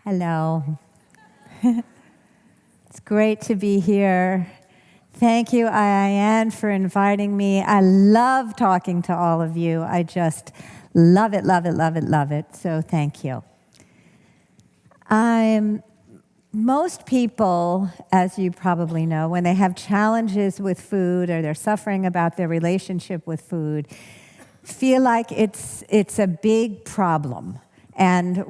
Hello. It's great to be here. Thank you, IIN, for inviting me. I love talking to all of you. I just love it, love it, love it, love it. So thank you. Most people, as you probably know, when they have challenges with food or they're suffering about their relationship with food, feel like it's a big problem. And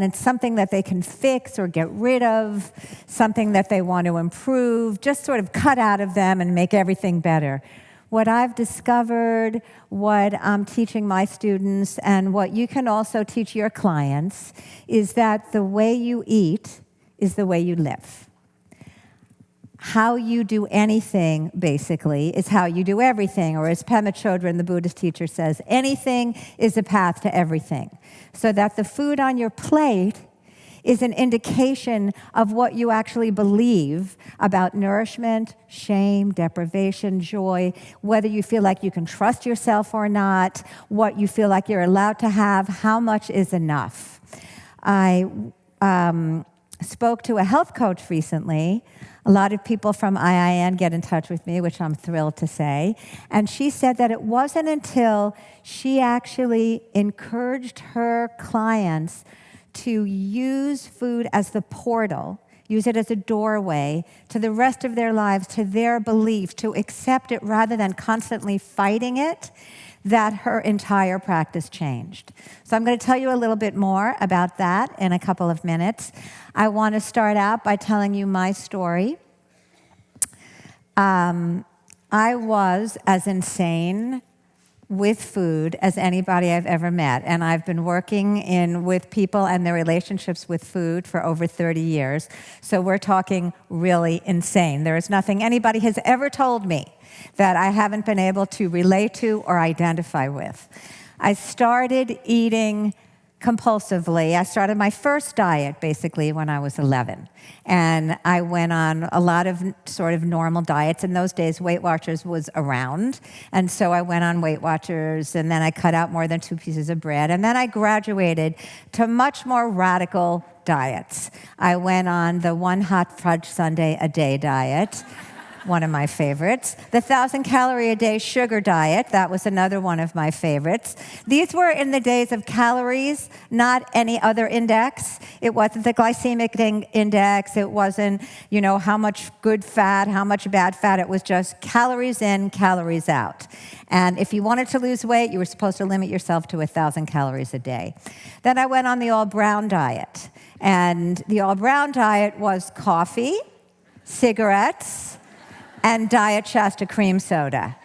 it's something that they can fix or get rid of, something that they want to improve, just sort of cut out of them and make everything better. What I've discovered, what I'm teaching my students, and what you can also teach your clients, is that the way you eat is the way you live. How you do anything, basically, is how you do everything. Or as Pema Chodron, the Buddhist teacher, says, anything is a path to everything. So that the food on your plate is an indication of what you actually believe about nourishment, shame, deprivation, joy, whether you feel like you can trust yourself or not, what you feel like you're allowed to have, how much is enough. I spoke to a health coach recently. A lot of people from IIN get in touch with me, which I'm thrilled to say. And she said that it wasn't until she actually encouraged her clients to use food as the portal, use it as a doorway to the rest of their lives, to their belief, to accept it rather than constantly fighting it, that her entire practice changed. So I'm going to tell you a little bit more about that in a couple of minutes. I want to start out by telling you my story. I was as insane with food as anybody I've ever met. And I've been working with people and their relationships with food for over 30 years. So we're talking really insane. There is nothing anybody has ever told me that I haven't been able to relate to or identify with. I started eating compulsively. I started my first diet basically when I was 11. And I went on a lot of sort of normal diets. In those days, Weight Watchers was around. And so I went on Weight Watchers, and then I cut out more than 2 pieces of bread. And then I graduated to much more radical diets. I went on the 1 hot fudge sundae a day diet. One of my favorites. The 1,000-calorie-a-day sugar diet, that was another one of my favorites. These were in the days of calories, not any other index. It wasn't the glycemic index. It wasn't, how much good fat, how much bad fat. It was just calories in, calories out. And if you wanted to lose weight, you were supposed to limit yourself to 1,000 calories a day. Then I went on the all-brown diet. And the all-brown diet was coffee, cigarettes, and Diet Shasta cream soda.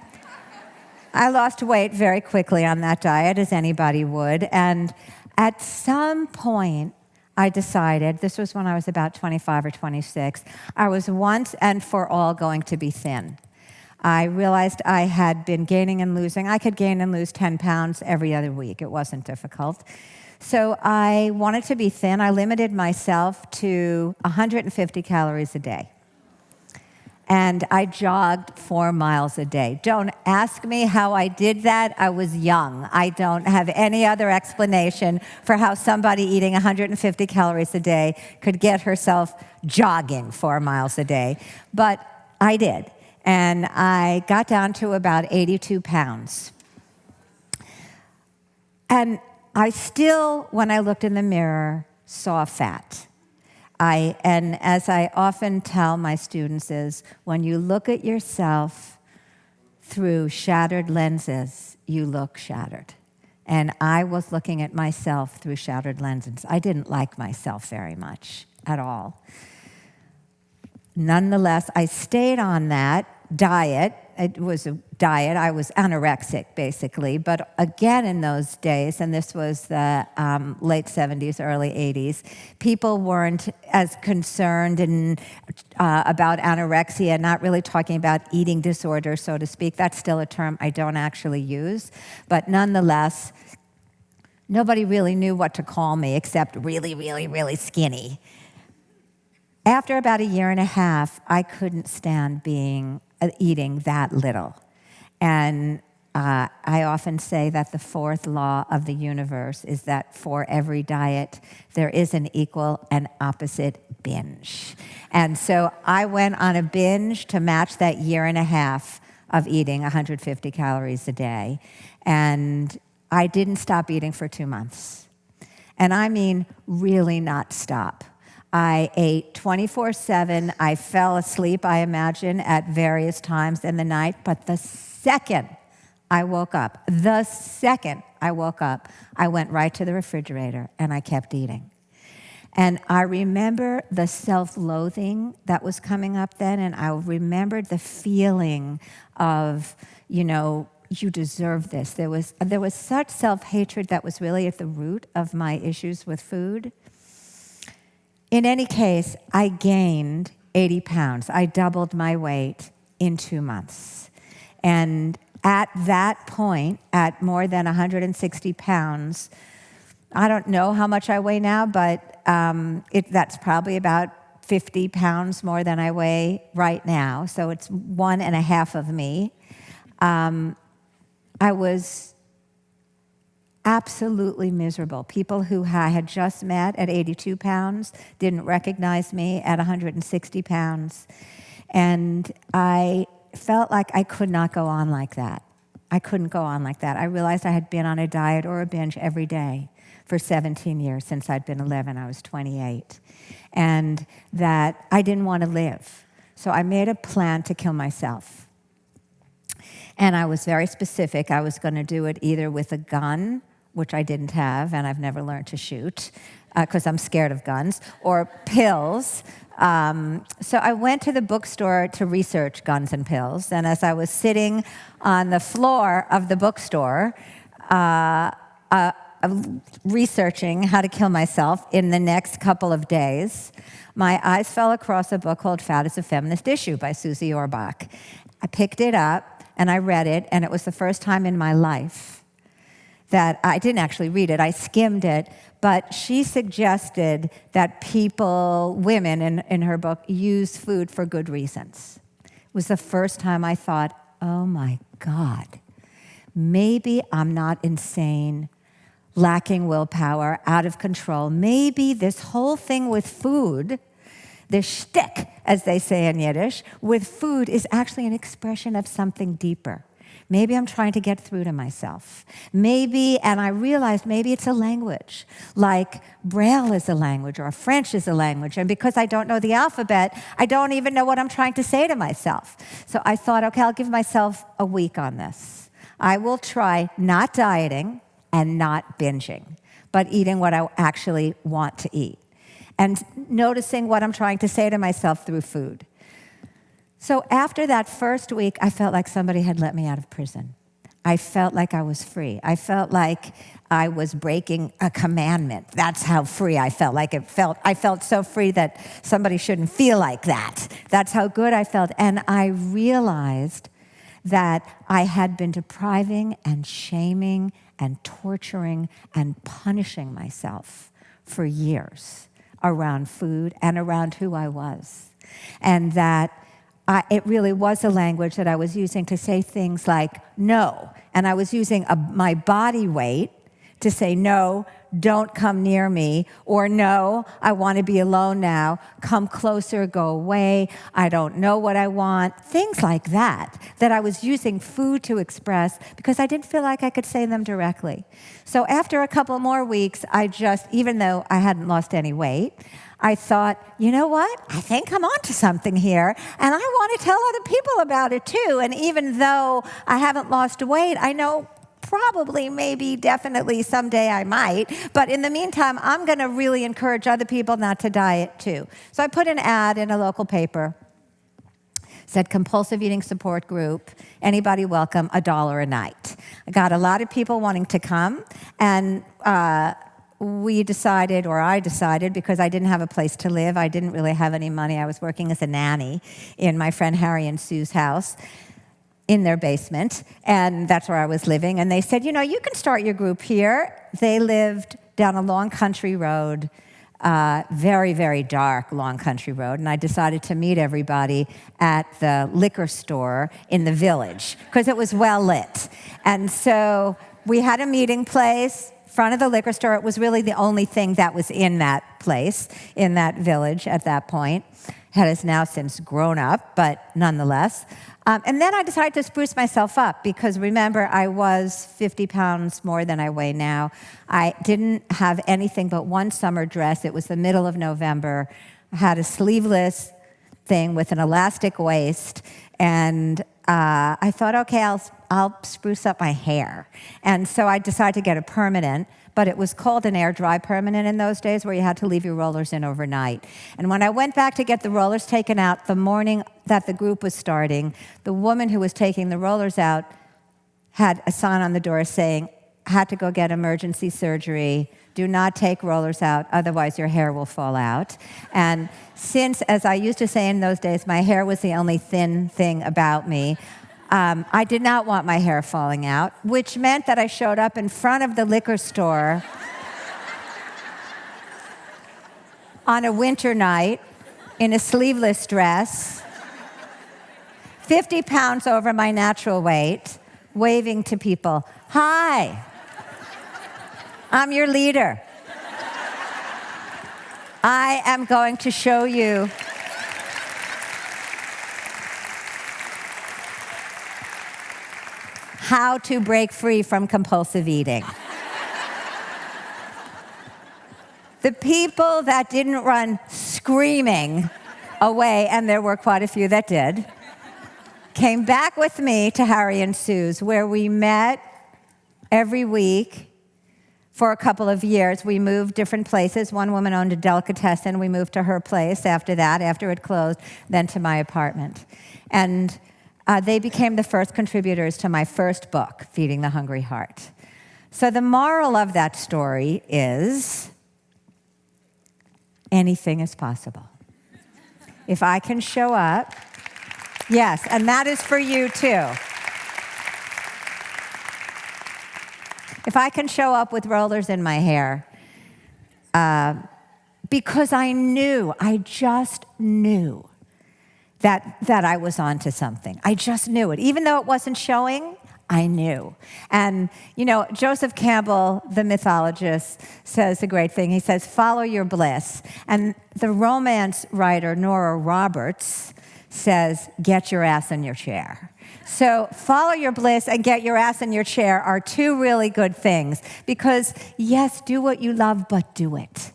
I lost weight very quickly on that diet, as anybody would. And at some point, I decided, this was when I was about 25 or 26, I was once and for all going to be thin. I realized I had been gaining and losing. I could gain and lose 10 pounds every other week. It wasn't difficult. So I wanted to be thin. I limited myself to 150 calories a day. And I jogged 4 miles a day. Don't ask me how I did that. I was young. I don't have any other explanation for how somebody eating 150 calories a day could get herself jogging 4 miles a day. But I did. And I got down to about 82 pounds. And I still, when I looked in the mirror, saw fat. And as I often tell my students is, when you look at yourself through shattered lenses, you look shattered. And I was looking at myself through shattered lenses. I didn't like myself very much at all. Nonetheless, I stayed on that diet. It was a diet. I was anorexic, basically. But again, in those days, and this was the late 70s, early 80s, people weren't as concerned about anorexia, not really talking about eating disorder, so to speak. That's still a term I don't actually use. But nonetheless, nobody really knew what to call me except really, really, really skinny. After about 1.5 years, I couldn't stand eating that little. And I often say that the fourth law of the universe is that for every diet, there is an equal and opposite binge. And so I went on a binge to match that year and a half of eating 150 calories a day. And I didn't stop eating for 2 months. And I mean really not stop. I ate 24/7. I fell asleep, I imagine, at various times in the night. But the second I woke up, I went right to the refrigerator and I kept eating. And I remember the self-loathing that was coming up then, and I remembered the feeling of, you deserve this. There was such self-hatred that was really at the root of my issues with food. In any case, I gained 80 pounds. I doubled my weight in 2 months. And at that point, at more than 160 pounds, I don't know how much I weigh now, but that's probably about 50 pounds more than I weigh right now. So it's 1.5 of me. I was absolutely miserable. People who I had just met at 82 pounds didn't recognize me at 160 pounds. And I felt like I could not go on like that. I couldn't go on like that. I realized I had been on a diet or a binge every day for 17 years. Since I'd been 11, I was 28. And that I didn't want to live. So I made a plan to kill myself. And I was very specific. I was going to do it either with a gun, which I didn't have, and I've never learned to shoot, because I'm scared of guns, or pills. So I went to the bookstore to research guns and pills, and as I was sitting on the floor of the bookstore, researching how to kill myself in the next couple of days, my eyes fell across a book called Fat is a Feminist Issue by Susie Orbach. I picked it up, and I read it, and it was the first time in my life that I didn't actually read it, I skimmed it, but she suggested that women in her book, use food for good reasons. It was the first time I thought, oh my God, maybe I'm not insane, lacking willpower, out of control. Maybe this whole thing with food, the shtick, as they say in Yiddish, with food is actually an expression of something deeper. Maybe I'm trying to get through to myself. Maybe, and I realized maybe it's a language, like Braille is a language or French is a language. And because I don't know the alphabet, I don't even know what I'm trying to say to myself. So I thought, okay, I'll give myself a week on this. I will try not dieting and not binging, but eating what I actually want to eat. And noticing what I'm trying to say to myself through food. So after that first week, I felt like somebody had let me out of prison. I felt like I was free. I felt like I was breaking a commandment. That's how free I felt. I felt so free that somebody shouldn't feel like that. That's how good I felt. And I realized that I had been depriving and shaming and torturing and punishing myself for years around food and around who I was. And that it really was a language that I was using to say things like no. And I was using my body weight to say no, don't come near me, or no, I want to be alone now, come closer, go away, I don't know what I want, things like that I was using food to express because I didn't feel like I could say them directly. So after a couple more weeks, even though I hadn't lost any weight, I thought, you know what? I think I'm onto something here, and I want to tell other people about it too. And even though I haven't lost weight, I know probably, maybe, definitely someday I might. But in the meantime, I'm going to really encourage other people not to diet too. So I put an ad in a local paper. Said compulsive eating support group, anybody welcome, $1 a night. I got a lot of people wanting to come, and I decided, because I didn't have a place to live, I didn't really have any money, I was working as a nanny in my friend Harry and Sue's house, in their basement, and that's where I was living. And they said, you can start your group here. They lived down a long country road, very, very dark long country road, and I decided to meet everybody at the liquor store in the village, because it was well lit. And so we had a meeting place, front of the liquor store. It was really the only thing that was in that place, in that village at that point. It has now since grown up, but nonetheless. And then I decided to spruce myself up because, remember, I was 50 pounds more than I weigh now. I didn't have anything but one summer dress. It was the middle of November. I had a sleeveless thing with an elastic waist, and I thought, okay, I'll spruce up my hair. And so I decided to get a permanent, but it was called an air dry permanent in those days, where you had to leave your rollers in overnight. And when I went back to get the rollers taken out the morning that the group was starting, the woman who was taking the rollers out had a sign on the door saying, had to go get emergency surgery. Do not take rollers out, otherwise your hair will fall out. And since, as I used to say in those days, my hair was the only thin thing about me, I did not want my hair falling out, which meant that I showed up in front of the liquor store on a winter night in a sleeveless dress, 50 pounds over my natural weight, waving to people, "Hi, I'm your leader. I am going to show you how to break free from compulsive eating." The people that didn't run screaming away, and there were quite a few that did, came back with me to Harry and Sue's, where we met every week for a couple of years. We moved different places. One woman owned a delicatessen. We moved to her place after that, after it closed, then to my apartment. And they became the first contributors to my first book, Feeding the Hungry Heart. So the moral of that story is anything is possible. If I can show up, yes, and that is for you too. If I can show up with rollers in my hair, because I just knew that I was onto something. I just knew it. Even though it wasn't showing, I knew. And, Joseph Campbell, the mythologist, says a great thing. He says, follow your bliss. And the romance writer, Nora Roberts, says, get your ass in your chair. So follow your bliss and get your ass in your chair are two really good things. Because, yes, do what you love, but do it.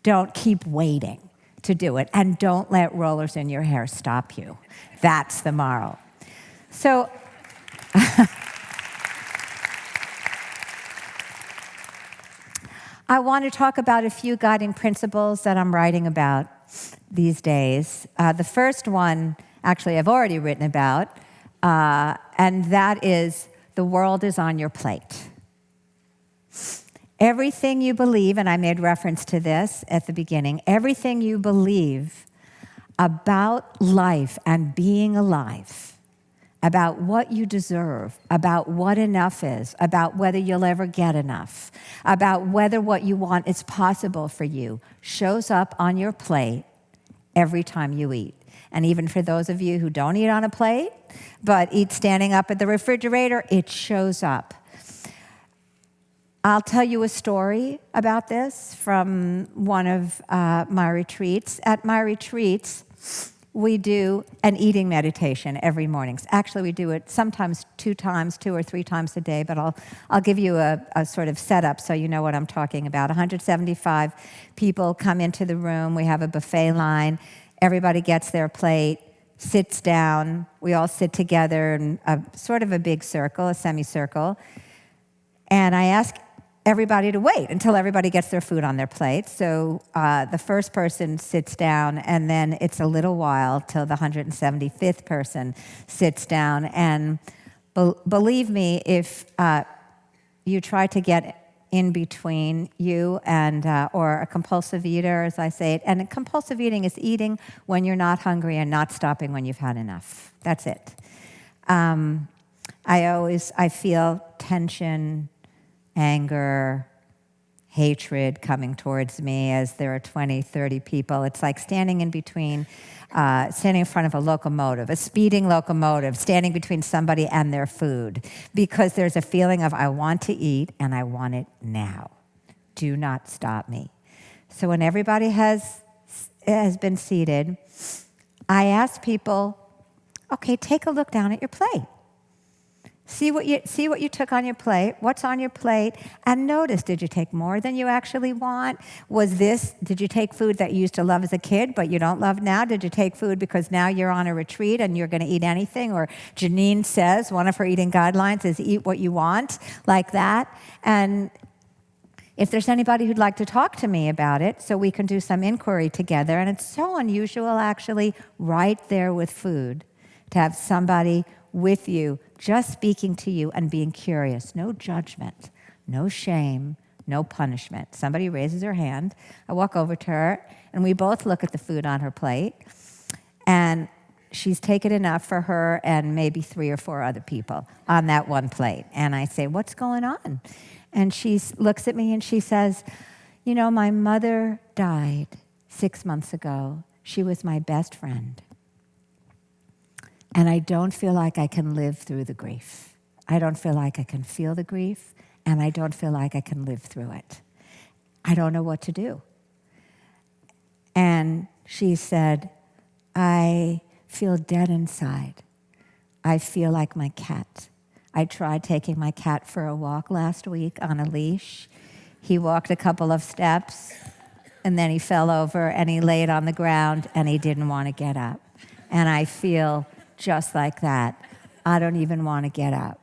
Don't keep waiting to do it. And don't let rollers in your hair stop you. That's the moral. So I want to talk about a few guiding principles that I'm writing about these days. The first one, actually, I've already written about, and that is the world is on your plate. Everything you believe, and I made reference to this at the beginning, everything you believe about life and being alive, about what you deserve, about what enough is, about whether you'll ever get enough, about whether what you want is possible for you, shows up on your plate every time you eat. And even for those of you who don't eat on a plate, but eat standing up at the refrigerator, it shows up. I'll tell you a story about this from one of my retreats. At my retreats, we do an eating meditation every morning. Actually, we do it sometimes 2 or 3 times a day, but I'll give you a sort of setup so you know what I'm talking about. 175 people come into the room. We have a buffet line. Everybody gets their plate, sits down. We all sit together in a sort of a big circle, a semicircle. And I ask everybody to wait until everybody gets their food on their plate. So the first person sits down, and then it's a little while till the 175th person sits down. And believe me, if you try to get in between you and or a compulsive eater, as I say it, and compulsive eating is eating when you're not hungry and not stopping when you've had enough. That's it. I feel tension, anger, hatred coming towards me as there are 20, 30 people. It's like standing in between, standing in front of a locomotive, a speeding locomotive, standing between somebody and their food, because there's a feeling of I want to eat and I want it now. Do not stop me. So when everybody has been seated, I ask people, okay, take a look down at your plate. See what you took on your plate, what's on your plate, and notice, did you take more than you actually want? Did you take food that you used to love as a kid but you don't love now? Did you take food because now you're on a retreat and you're going to eat anything? Or Geneen says, one of her eating guidelines is eat what you want, like that. And if there's anybody who'd like to talk to me about it, so we can do some inquiry together. And it's so unusual, actually, right there with food, to have somebody with you, just speaking to you and being curious. No judgment, no shame, no punishment. Somebody raises her hand. I walk over to her, and we both look at the food on her plate. And she's taken enough for her and maybe 3 or 4 other people on that one plate. And I say, what's going on? And she looks at me and she says, you know, my mother died 6 months ago. She was my best friend. And I don't feel like I can live through the grief. I don't feel like I can feel the grief, and I don't feel like I can live through it. I don't know what to do. And she said, I feel dead inside. I feel like my cat. I tried taking my cat for a walk last week on a leash. He walked a couple of steps, and then he fell over, and he laid on the ground, and he didn't want to get up. And I feel just like that. I don't even want to get up.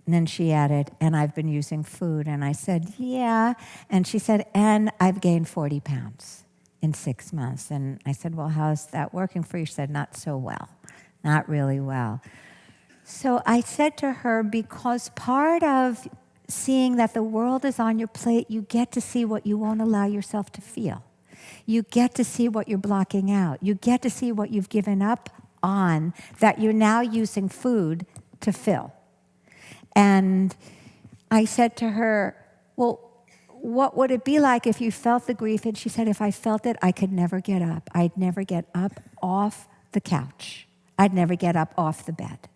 And then she added, and I've been using food. And I said, yeah. And she said, and I've gained 40 pounds in 6 months. And I said, well, how's that working for you? She said, not so well, not really well. So I said to her, because part of seeing that the world is on your plate, you get to see what you won't allow yourself to feel. You get to see what you're blocking out. You get to see what you've given up on that you're now using food to fill. And I said to her, well, what would it be like if you felt the grief? And she said, if I felt it, I could never get up. I'd never get up off the couch. I'd never get up off the bed.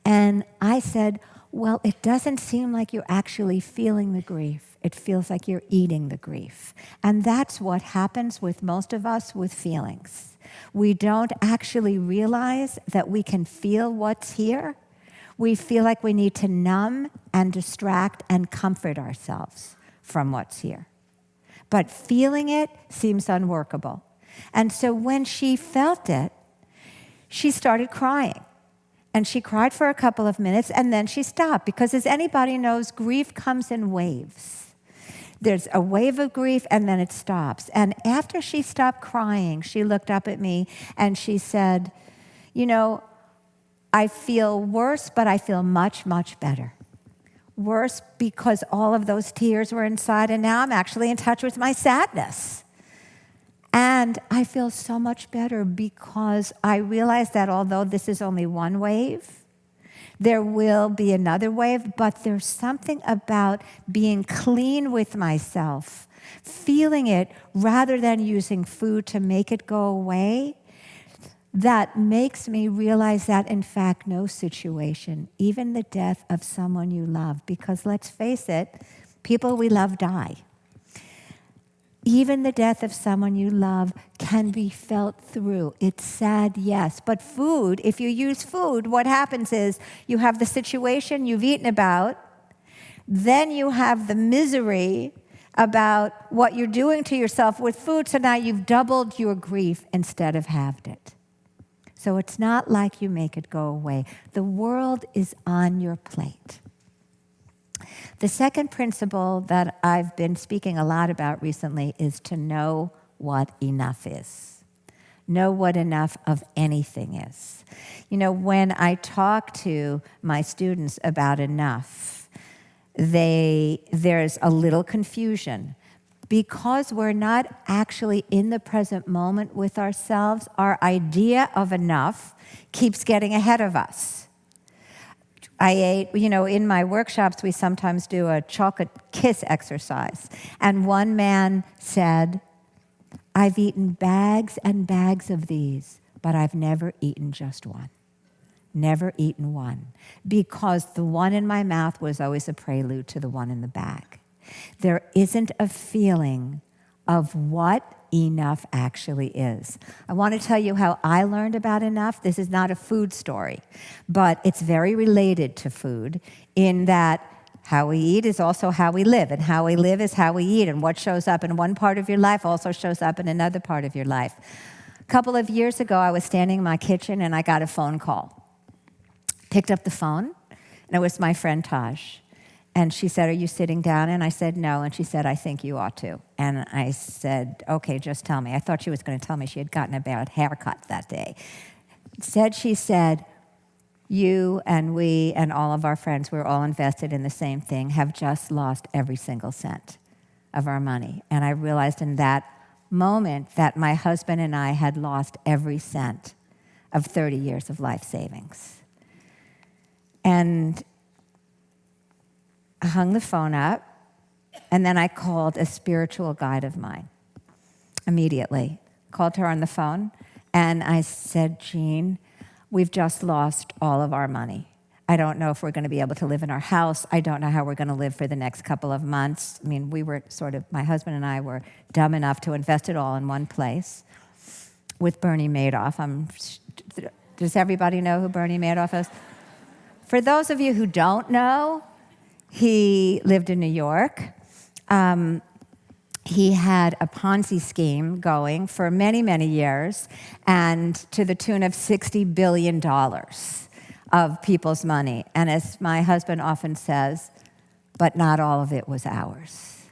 And I said, well, it doesn't seem like you're actually feeling the grief. It feels like you're eating the grief. And that's what happens with most of us with feelings. We don't actually realize that we can feel what's here. We feel like we need to numb and distract and comfort ourselves from what's here. But feeling it seems unworkable. And so when she felt it, she started crying. And she cried for a couple of minutes, and then she stopped. Because as anybody knows, grief comes in waves. There's a wave of grief, and then it stops. And after she stopped crying, she looked up at me, and she said, you know, I feel worse, but I feel much, much better. Worse because all of those tears were inside, and now I'm actually in touch with my sadness. And I feel so much better because I realize that although this is only one wave, there will be another wave, but there's something about being clean with myself, feeling it rather than using food to make it go away, that makes me realize that, in fact, no situation, even the death of someone you love, because let's face it, people we love die. Even the death of someone you love can be felt through. It's sad, yes. But food, if you use food, what happens is you have the situation you've eaten about, then you have the misery about what you're doing to yourself with food, so now you've doubled your grief instead of halved it. So it's not like you make it go away. The world is on your plate. The second principle that I've been speaking a lot about recently is to know what enough is. Know what enough of anything is. You know, when I talk to my students about enough, there's a little confusion. Because we're not actually in the present moment with ourselves, our idea of enough keeps getting ahead of us. I ate, in my workshops, we sometimes do a chocolate kiss exercise. And one man said, I've eaten bags and bags of these, but I've never eaten just one. Never eaten one. Because the one in my mouth was always a prelude to the one in the bag. There isn't a feeling of what enough actually is. I want to tell you how I learned about enough. This is not a food story, but it's very related to food in that how we eat is also how we live, and how we live is how we eat, and what shows up in one part of your life also shows up in another part of your life. A couple of years ago, I was standing in my kitchen and I got a phone call. Picked up the phone, and it was my friend Taj. And she said, are you sitting down? And I said, no. And she said, I think you ought to. And I said, okay, just tell me. I thought she was going to tell me she had gotten a bad haircut that day. She said, you and we and all of our friends, we're all invested in the same thing, have just lost every single cent of our money. And I realized in that moment that my husband and I had lost every cent of 30 years of life savings. And I hung the phone up, and then I called a spiritual guide of mine immediately. Called her on the phone, and I said, Jean, we've just lost all of our money. I don't know if we're going to be able to live in our house. I don't know how we're going to live for the next couple of months. I mean, we were my husband and I were dumb enough to invest it all in one place with Bernie Madoff. Does everybody know who Bernie Madoff is? For those of you who don't know, he lived in New York. He had a Ponzi scheme going for many, many years, and to the tune of $60 billion of people's money. And as my husband often says, but not all of it was ours.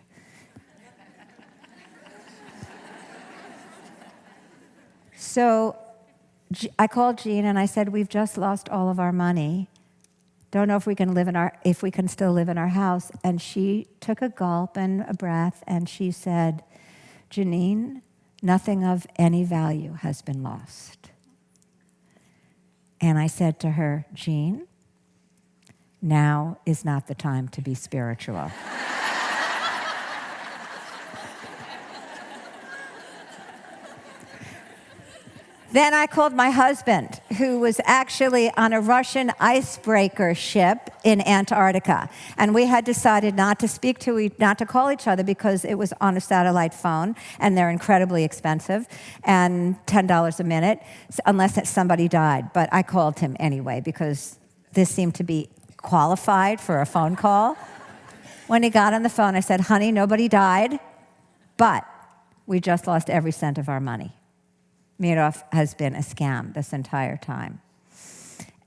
So I called Jean and I said, we've just lost all of our money. Don't know if we can still live in our house. And she took a gulp and a breath, and she said, Geneen, nothing of any value has been lost. And I said to her, Jean, now is not the time to be spiritual. Then I called my husband, who was actually on a Russian icebreaker ship in Antarctica. And we had decided not to call each other because it was on a satellite phone, and they're incredibly expensive, and $10 a minute, unless somebody died. But I called him anyway because this seemed to be qualified for a phone call. When he got on the phone, I said, honey, nobody died, but we just lost every cent of our money. Madoff has been a scam this entire time.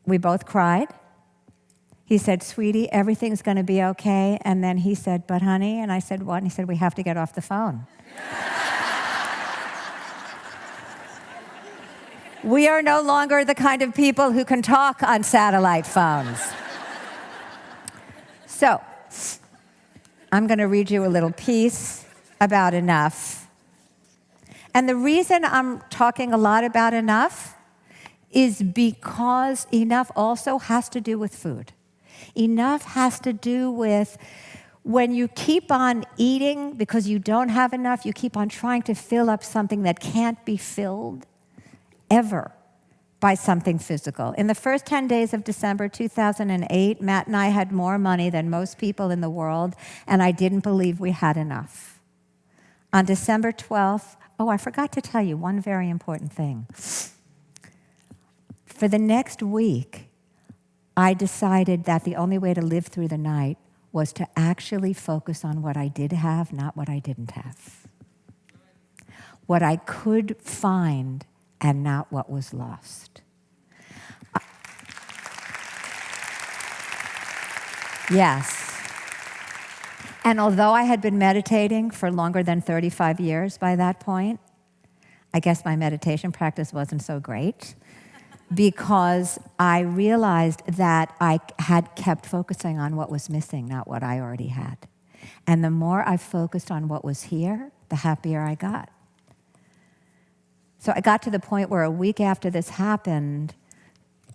We both cried. He said, sweetie, everything's going to be okay. And then he said, but honey, and I said, what? And he said, we have to get off the phone. We are no longer the kind of people who can talk on satellite phones. So, I'm going to read you a little piece about enough. And the reason I'm talking a lot about enough is because enough also has to do with food. Enough has to do with when you keep on eating because you don't have enough, you keep on trying to fill up something that can't be filled ever by something physical. In the first 10 days of December 2008, Matt and I had more money than most people in the world, and I didn't believe we had enough. On December 12th, I forgot to tell you one very important thing. For the next week, I decided that the only way to live through the night was to actually focus on what I did have, not what I didn't have. What I could find and not what was lost. Yes. And although I had been meditating for longer than 35 years by that point, I guess my meditation practice wasn't so great because I realized that I had kept focusing on what was missing, not what I already had. And the more I focused on what was here, the happier I got. So I got to the point where a week after this happened,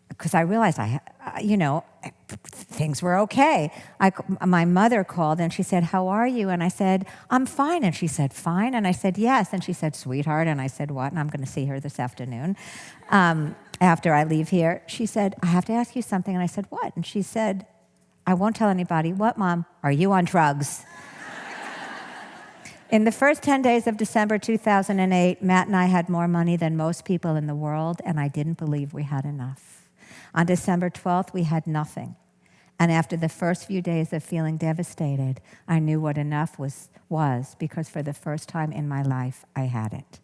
because I realized things were okay. My mother called and she said, "How are you?" And I said, "I'm fine." And she said, "Fine?" And I said, "Yes." And she said, "Sweetheart." And I said, "What?" And I'm going to see her this afternoon after I leave here. She said, "I have to ask you something." And I said, "What?" And she said, "I won't tell anybody." "What, Mom?" "Are you on drugs?" In the first 10 days of December 2008, Matt and I had more money than most people in the world, and I didn't believe we had enough. On December 12th, we had nothing. And after the first few days of feeling devastated, I knew what enough was because for the first time in my life, I had it.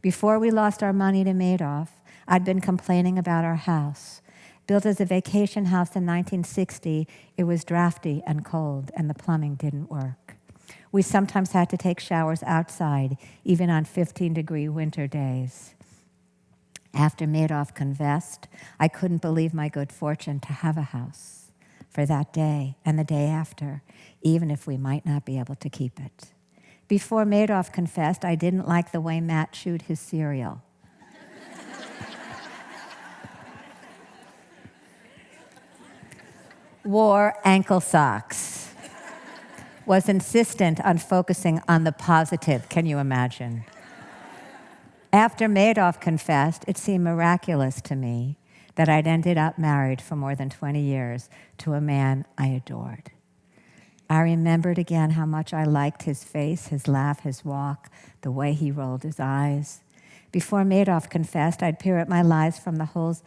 Before we lost our money to Madoff, I'd been complaining about our house. Built as a vacation house in 1960, it was drafty and cold, and the plumbing didn't work. We sometimes had to take showers outside, even on 15-degree winter days. After Madoff confessed, I couldn't believe my good fortune to have a house for that day and the day after, even if we might not be able to keep it. Before Madoff confessed, I didn't like the way Matt chewed his cereal. Wore ankle socks. Was insistent on focusing on the positive. Can you imagine? After Madoff confessed, it seemed miraculous to me that I'd ended up married for more than 20 years to a man I adored. I remembered again how much I liked his face, his laugh, his walk, the way he rolled his eyes. Before Madoff confessed, I'd peer at my life from the holes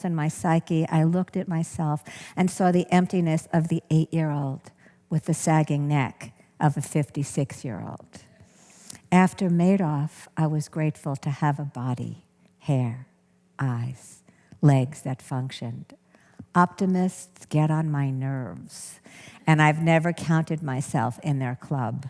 in my psyche. I looked at myself and saw the emptiness of the 8-year-old with the sagging neck of a 56-year-old. After Madoff, I was grateful to have a body, hair, eyes, legs that functioned. Optimists get on my nerves, and I've never counted myself in their club.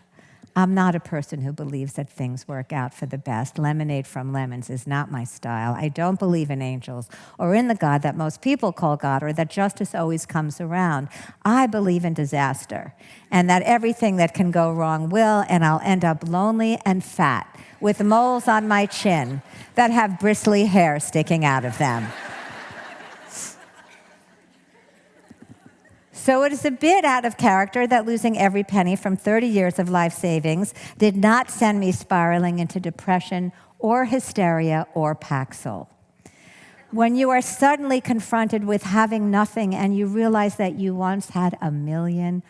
I'm not a person who believes that things work out for the best. Lemonade from lemons is not my style. I don't believe in angels or in the God that most people call God or that justice always comes around. I believe in disaster and that everything that can go wrong will, and I'll end up lonely and fat with moles on my chin that have bristly hair sticking out of them. So it is a bit out of character that losing every penny from 30 years of life savings did not send me spiraling into depression or hysteria or Paxil. When you are suddenly confronted with having nothing and you realize that you once had $1 million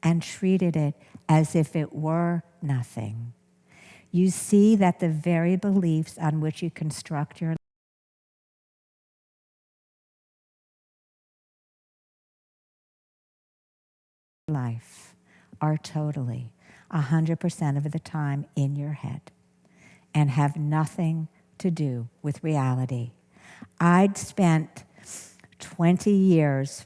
and treated it as if it were nothing, you see that the very beliefs on which you construct your life are totally 100% of the time in your head and have nothing to do with reality. I'd spent 20 years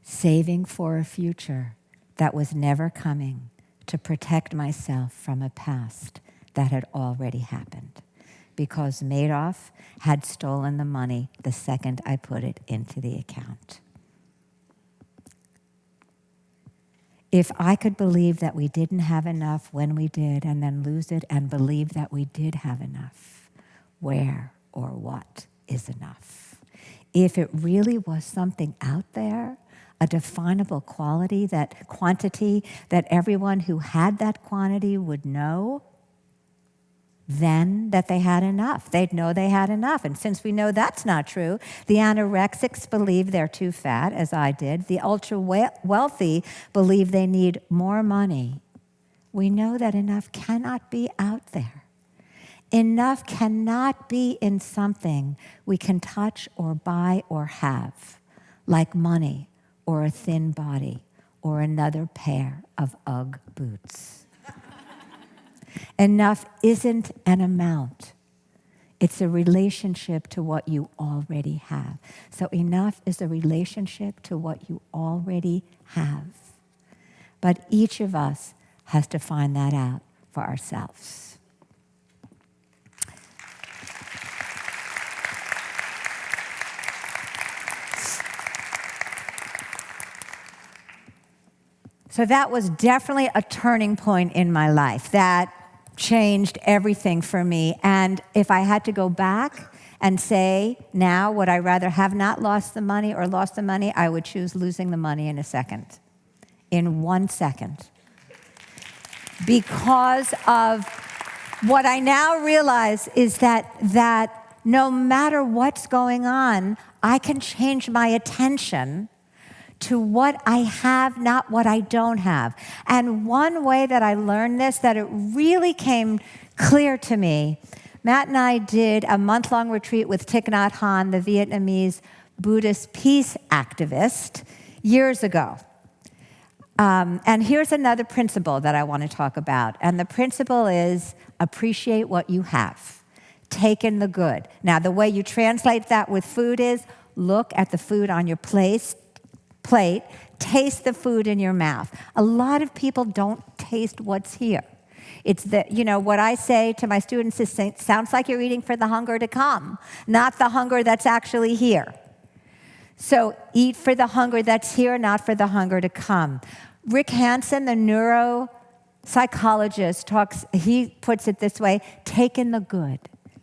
saving for a future that was never coming to protect myself from a past that had already happened because Madoff had stolen the money the second I put it into the account. If I could believe that we didn't have enough when we did and then lose it and believe that we did have enough, where or what is enough? If it really was something out there, a definable quantity that everyone who had that quantity would know, then that they had enough. They'd know they had enough. And since we know that's not true, the anorexics believe they're too fat, as I did. The ultra-wealthy believe they need more money. We know that enough cannot be out there. Enough cannot be in something we can touch or buy or have, like money or a thin body or another pair of Ugg boots. Enough isn't an amount. It's a relationship to what you already have. So enough is a relationship to what you already have. But each of us has to find that out for ourselves. So that was definitely a turning point in my life. That changed everything for me. And if I had to go back and say, now, would I rather have not lost the money or lost the money? I would choose losing the money in a second, in 1 second. Because of what I now realize is that no matter what's going on, I can change my attention to what I have, not what I don't have. And one way that I learned this, that it really came clear to me, Matt and I did a month-long retreat with Thich Nhat Hanh, the Vietnamese Buddhist peace activist, years ago. And here's another principle that I want to talk about. And the principle is appreciate what you have. Take in the good. Now, the way you translate that with food is look at the food on your plate, taste the food in your mouth. A lot of people don't taste what's here. It's what I say to my students is, it sounds like you're eating for the hunger to come, not the hunger that's actually here. So eat for the hunger that's here, not for the hunger to come. Rick Hansen, the neuropsychologist, he puts it this way, take in the good.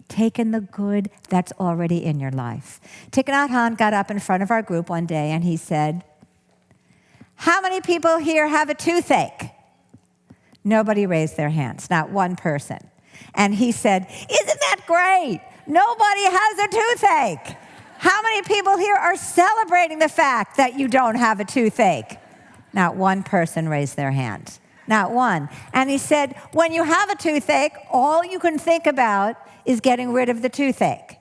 Take in the good that's already in your life. Thich Nhat Hanh got up in front of our group one day and he said, how many people here have a toothache? Nobody raised their hands, not one person. And he said, isn't that great? Nobody has a toothache. How many people here are celebrating the fact that you don't have a toothache? Not one person raised their hand. Not one. And he said, when you have a toothache, all you can think about is getting rid of the toothache.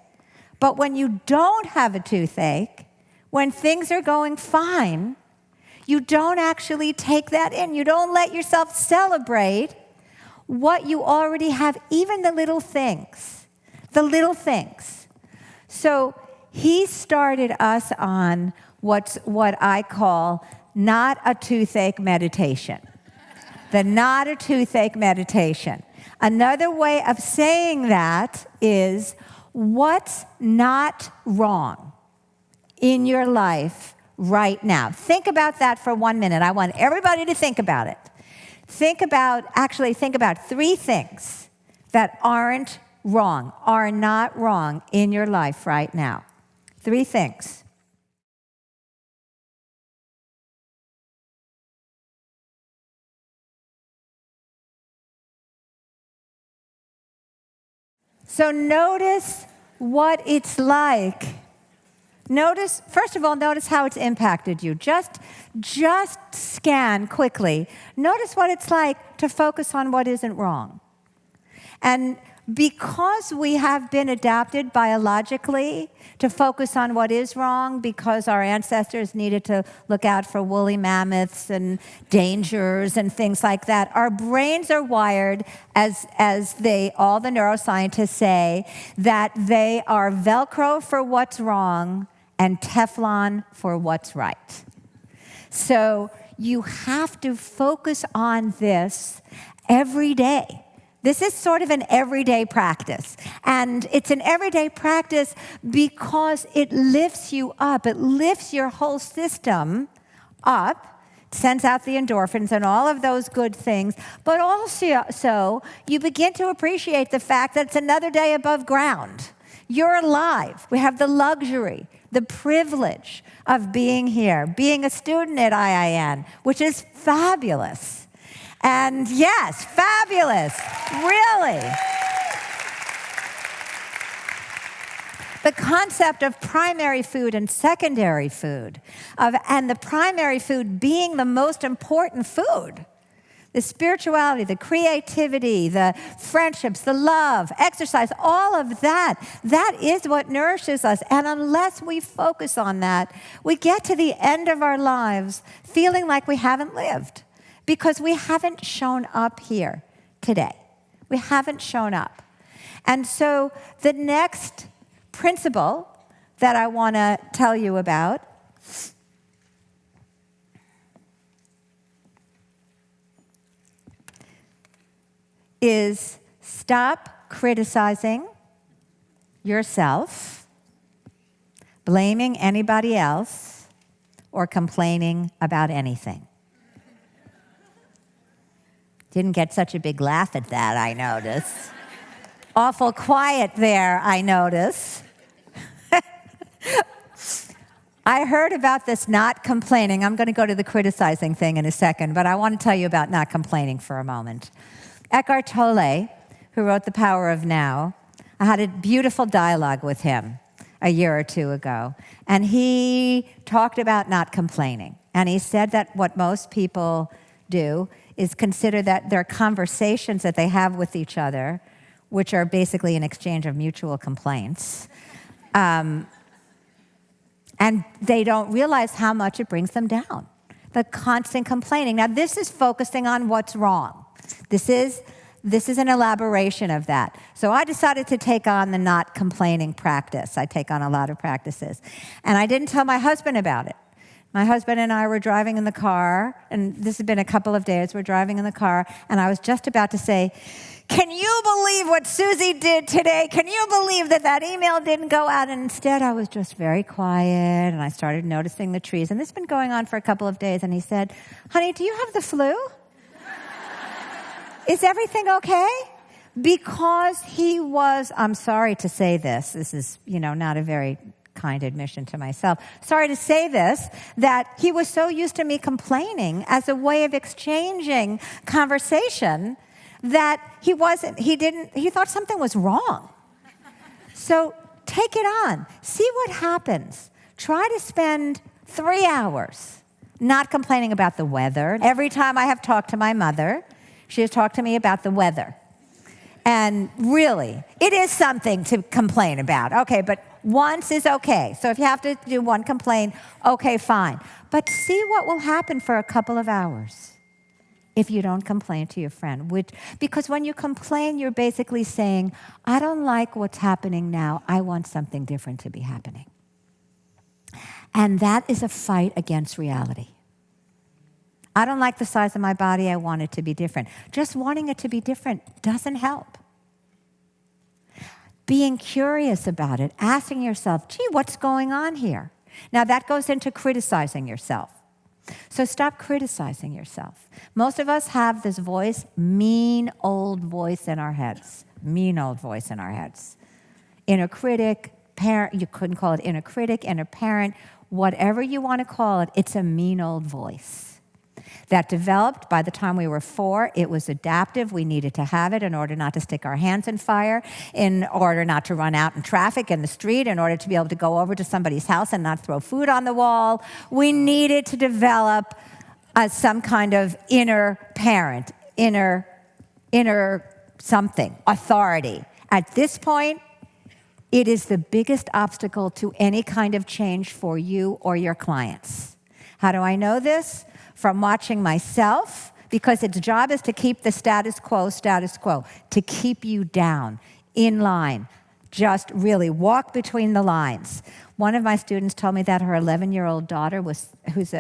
But when you don't have a toothache, when things are going fine, you don't actually take that in. You don't let yourself celebrate what you already have, even the little things. The little things. So he started us on what I call not a toothache meditation. The not a toothache meditation. Another way of saying that is what's not wrong in your life right now. Think about that for 1 minute. I want everybody to think about it. Think about 3 things that aren't wrong, are not wrong in your life right now. 3 things. So notice what it's like. First of all, notice how it's impacted you. Just scan quickly. Notice what it's like to focus on what isn't wrong. And because we have been adapted biologically to focus on what is wrong, because our ancestors needed to look out for woolly mammoths and dangers and things like that, our brains are wired, as all the neuroscientists say, that they are Velcro for what's wrong and Teflon for what's right. So you have to focus on this every day. This is sort of an everyday practice. And it's an everyday practice because it lifts you up. It lifts your whole system up, sends out the endorphins and all of those good things. But also, you begin to appreciate the fact that it's another day above ground. You're alive. We have the luxury, the privilege of being here, being a student at IIN, which is fabulous. And yes, fabulous, really. The concept of primary food and secondary food, and the primary food being the most important food. The spirituality, the creativity, the friendships, the love, exercise, all of that is what nourishes us. And unless we focus on that, we get to the end of our lives feeling like we haven't lived. Because we haven't shown up here today. We haven't shown up. And so the next principle that I want to tell you about is stop criticizing yourself, blaming anybody else, or complaining about anything. Didn't get such a big laugh at that, I notice. Awful quiet there, I notice. I heard about this not complaining. I'm going to go to the criticizing thing in a second, but I want to tell you about not complaining for a moment. Eckhart Tolle, who wrote The Power of Now, I had a beautiful dialogue with him a year or two ago, and he talked about not complaining. And he said that what most people do is consider that their conversations that they have with each other, which are basically an exchange of mutual complaints, and they don't realize how much it brings them down. The constant complaining. Now, this is focusing on what's wrong. This is an elaboration of that. So I decided to take on the not complaining practice. I take on a lot of practices. And I didn't tell my husband about it. My husband and I were driving in the car, and this had been a couple of days. We're driving in the car, and I was just about to say, "Can you believe what Susie did today? Can you believe that email didn't go out?" And instead, I was just very quiet, and I started noticing the trees. And this has been going on for a couple of days. And he said, "Honey, do you have the flu? Is everything okay?" Because he was, I'm sorry to say this is, not a very kind admission to myself. Sorry to say this, that he was so used to me complaining as a way of exchanging conversation that he thought something was wrong. So take it on. See what happens. Try to spend 3 hours not complaining about the weather. Every time I have talked to my mother, she has talked to me about the weather. And really, it is something to complain about. Okay, but once is okay. So if you have to do one complaint, okay, fine. But see what will happen for a couple of hours if you don't complain to your friend. Because when you complain, you're basically saying, I don't like what's happening now. I want something different to be happening. And that is a fight against reality. I don't like the size of my body. I want it to be different. Just wanting it to be different doesn't help. Being curious about it, asking yourself, gee, what's going on here? Now that goes into criticizing yourself. So stop criticizing yourself. Most of us have this voice, mean old voice in our heads. Mean old voice in our heads. Inner critic, parent, you couldn't call it inner critic, inner parent, whatever you want to call it, it's a mean old voice. That developed by the time we were 4. It was adaptive. We needed to have it in order not to stick our hands in fire, in order not to run out in traffic in the street, in order to be able to go over to somebody's house and not throw food on the wall. We needed to develop some kind of inner parent, inner something, authority. At this point, it is the biggest obstacle to any kind of change for you or your clients. How do I know this? From watching myself, because its job is to keep the status quo, to keep you down, in line. Just really walk between the lines. One of my students told me that her 11-year-old daughter, who's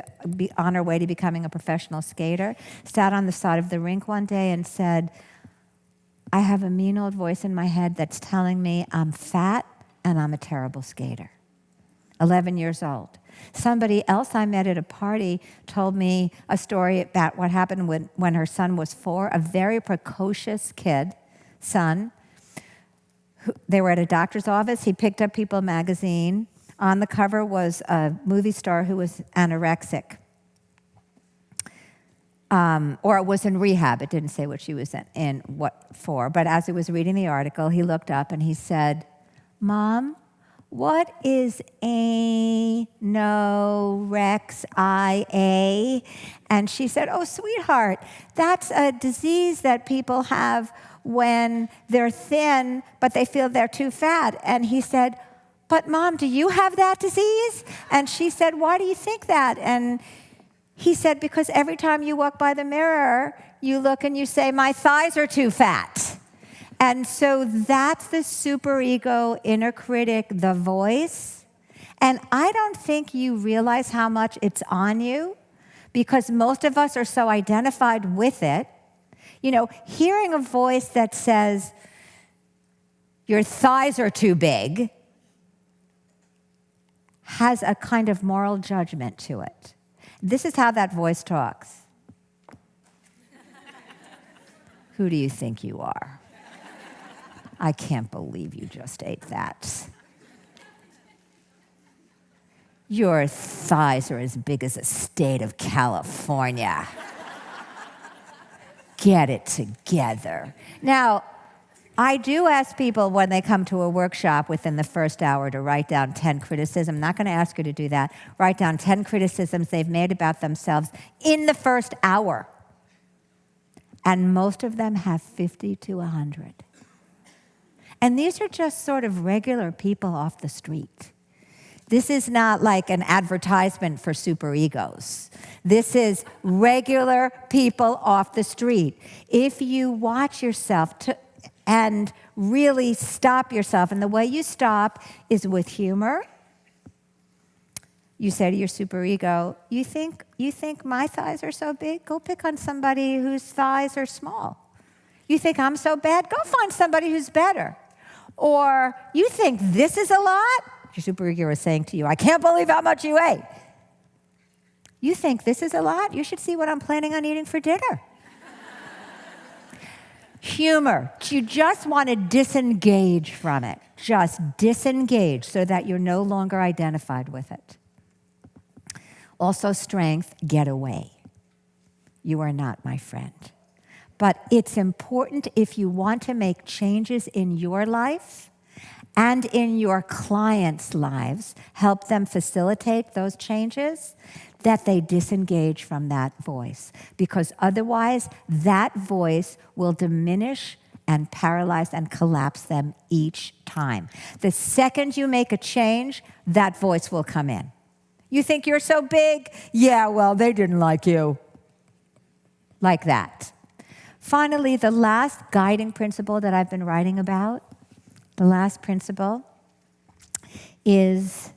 on her way to becoming a professional skater, sat on the side of the rink one day and said, I have a mean old voice in my head that's telling me I'm fat and I'm a terrible skater. 11 years old. Somebody else I met at a party told me a story about what happened when her son was 4, a very precocious son. They were at a doctor's office. He picked up People magazine. On the cover was a movie star who was anorexic. Or was in rehab. It didn't say what she was in what for. But as he was reading the article, he looked up and he said, Mom, what is anorexia? And she said, oh, sweetheart, that's a disease that people have when they're thin, but they feel they're too fat. And he said, but Mom, do you have that disease? And she said, why do you think that? And he said, because every time you walk by the mirror, you look and you say, my thighs are too fat. And so that's the superego, inner critic, the voice. And I don't think you realize how much it's on you because most of us are so identified with it. You know, hearing a voice that says, your thighs are too big, has a kind of moral judgment to it. This is how that voice talks. Who do you think you are? I can't believe you just ate that. Your thighs are as big as the state of California. Get it together. Now, I do ask people when they come to a workshop within the first hour to write down 10 criticisms. I'm not going to ask you to do that. Write down 10 criticisms they've made about themselves in the first hour. And most of them have 50 to 100. And these are just sort of regular people off the street. This is not like an advertisement for superegos. This is regular people off the street. If you watch yourself and really stop yourself, and the way you stop is with humor. You say to your superego, you think my thighs are so big? Go pick on somebody whose thighs are small. You think I'm so bad? Go find somebody who's better. Or you think this is a lot? Your superego is saying to you, I can't believe how much you ate. You think this is a lot? You should see what I'm planning on eating for dinner. Humor. You just want to disengage from it. Just disengage so that you're no longer identified with it. Also, strength, get away. You are not my friend. But it's important if you want to make changes in your life and in your clients' lives, help them facilitate those changes, that they disengage from that voice. Because otherwise, that voice will diminish and paralyze and collapse them each time. The second you make a change, that voice will come in. You think you're so big? Yeah, well, they didn't like you. Like that. Finally, the last guiding principle that I've been writing about, the last principle is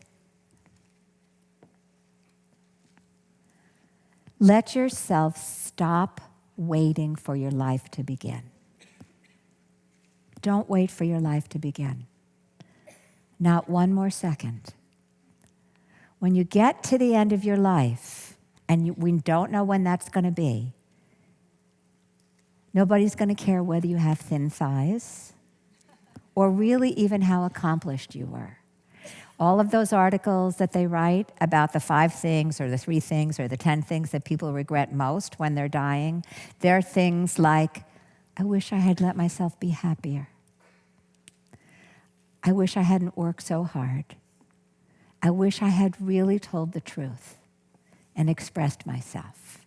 let yourself stop waiting for your life to begin. Don't wait for your life to begin. Not one more second. When you get to the end of your life, and we don't know when that's going to be, nobody's going to care whether you have thin thighs or really even how accomplished you were. All of those articles that they write about the 5 things or the 3 things or the 10 things that people regret most when they're dying, they're things like, I wish I had let myself be happier. I wish I hadn't worked so hard. I wish I had really told the truth and expressed myself.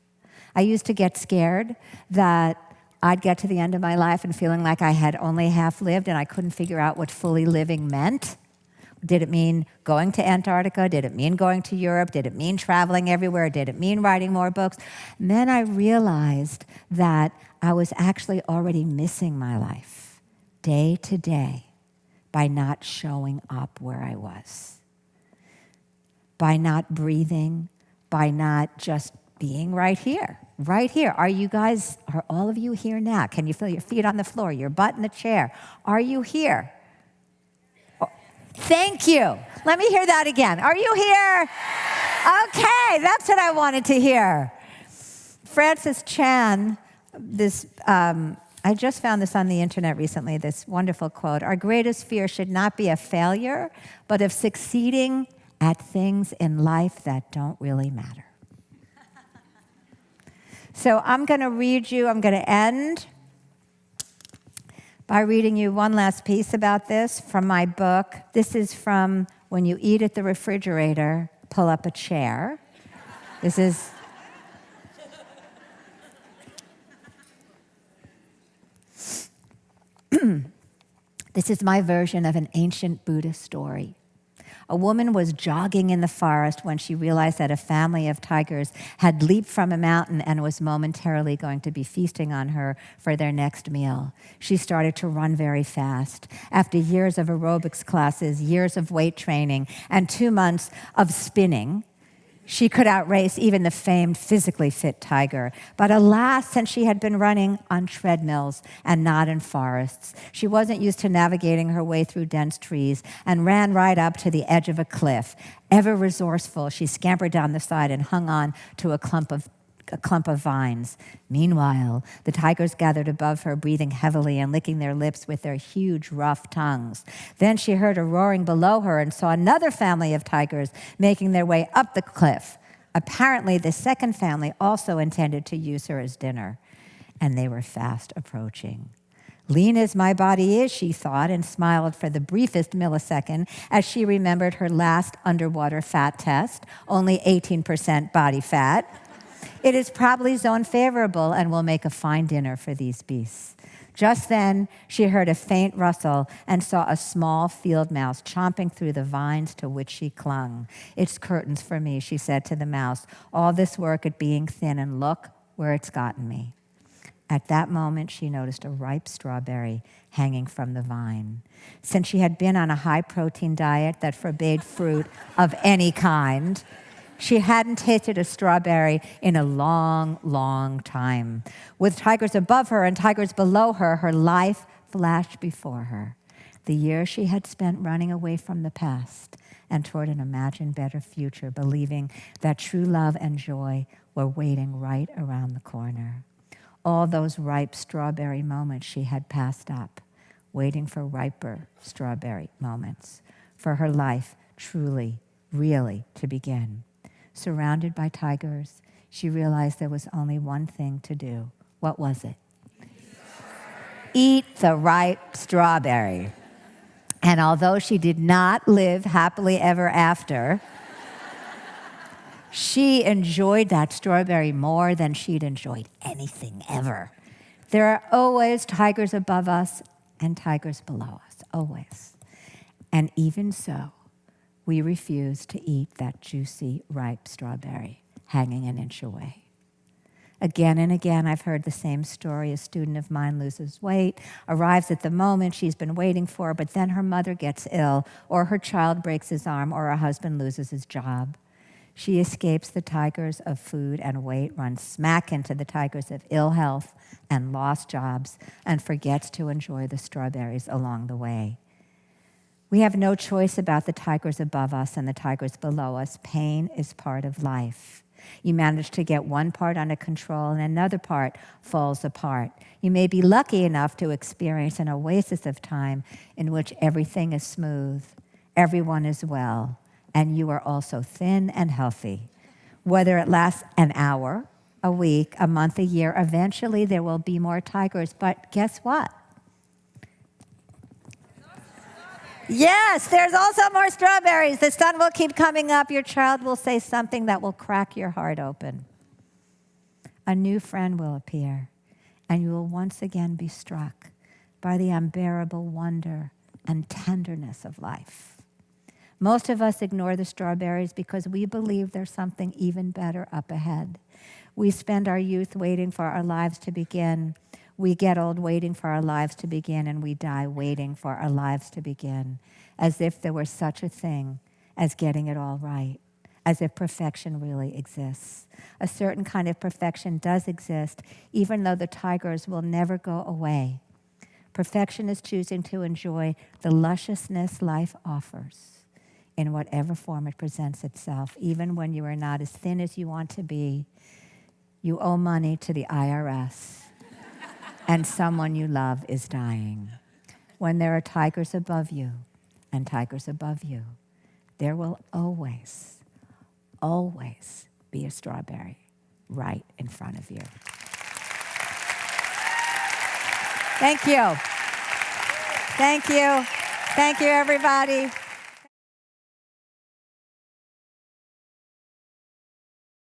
I used to get scared that I'd get to the end of my life and feeling like I had only half lived and I couldn't figure out what fully living meant. Did it mean going to Antarctica? Did it mean going to Europe? Did it mean traveling everywhere? Did it mean writing more books? And then I realized that I was actually already missing my life day to day by not showing up where I was, by not breathing, by not just being right here, right here. Are all of you here now? Can you feel your feet on the floor, your butt in the chair? Are you here? Oh, thank you. Let me hear that again. Are you here? Okay, that's what I wanted to hear. Francis Chan, I just found this on the internet recently, this wonderful quote. Our greatest fear should not be a failure, but of succeeding at things in life that don't really matter. So I'm going to end by reading you one last piece about this from my book. This is from When You Eat at the Refrigerator, Pull Up a Chair. This is my version of an ancient Buddhist story. A woman was jogging in the forest when she realized that a family of tigers had leaped from a mountain and was momentarily going to be feasting on her for their next meal. She started to run very fast. After years of aerobics classes, years of weight training, and 2 months of spinning, she could outrace even the famed physically fit tiger. But alas, since she had been running on treadmills and not in forests, she wasn't used to navigating her way through dense trees and ran right up to the edge of a cliff. Ever resourceful, she scampered down the side and hung on to a clump of a clump of vines. Meanwhile, the tigers gathered above her, breathing heavily and licking their lips with their huge, rough tongues. Then she heard a roaring below her and saw another family of tigers making their way up the cliff. Apparently, the second family also intended to use her as dinner, and they were fast approaching. Lean as my body is, she thought, and smiled for the briefest millisecond as she remembered her last underwater fat test, only 18% body fat. It is probably zone favorable and will make a fine dinner for these beasts. Just then, she heard a faint rustle and saw a small field mouse chomping through the vines to which she clung. "It's curtains for me," she said to the mouse. "All this work at being thin, and look where it's gotten me." At that moment, she noticed a ripe strawberry hanging from the vine. Since she had been on a high-protein diet that forbade fruit of any kind, she hadn't tasted a strawberry in a long, long time. With tigers above her and tigers below her, her life flashed before her. The years she had spent running away from the past and toward an imagined better future, believing that true love and joy were waiting right around the corner. All those ripe strawberry moments she had passed up, waiting for riper strawberry moments, for her life truly, really to begin. Surrounded by tigers, she realized there was only one thing to do. What was it? Eat the ripe strawberry. And although she did not live happily ever after, she enjoyed that strawberry more than she'd enjoyed anything ever. There are always tigers above us and tigers below us, always. And even so, we refuse to eat that juicy, ripe strawberry hanging an inch away. Again and again, I've heard the same story. A student of mine loses weight, arrives at the moment she's been waiting for, but then her mother gets ill, or her child breaks his arm, or her husband loses his job. She escapes the tigers of food and weight, runs smack into the tigers of ill health and lost jobs, and forgets to enjoy the strawberries along the way. We have no choice about the tigers above us and the tigers below us. Pain is part of life. You manage to get one part under control and another part falls apart. You may be lucky enough to experience an oasis of time in which everything is smooth, everyone is well, and you are also thin and healthy. Whether it lasts an hour, a week, a month, a year, eventually there will be more tigers. But guess what? Yes, there's also more strawberries. The sun will keep coming up. Your child will say something that will crack your heart open. A new friend will appear, and you will once again be struck by the unbearable wonder and tenderness of life. Most of us ignore the strawberries because we believe there's something even better up ahead. We spend our youth waiting for our lives to begin. We get old waiting for our lives to begin, and we die waiting for our lives to begin, as if there were such a thing as getting it all right, as if perfection really exists. A certain kind of perfection does exist, even though the tigers will never go away. Perfection is choosing to enjoy the lusciousness life offers in whatever form it presents itself, even when you are not as thin as you want to be. You owe money to the IRS. And someone you love is dying. When there are tigers above you and tigers above you, there will always, always be a strawberry right in front of you. Thank you. Thank you. Thank you, everybody.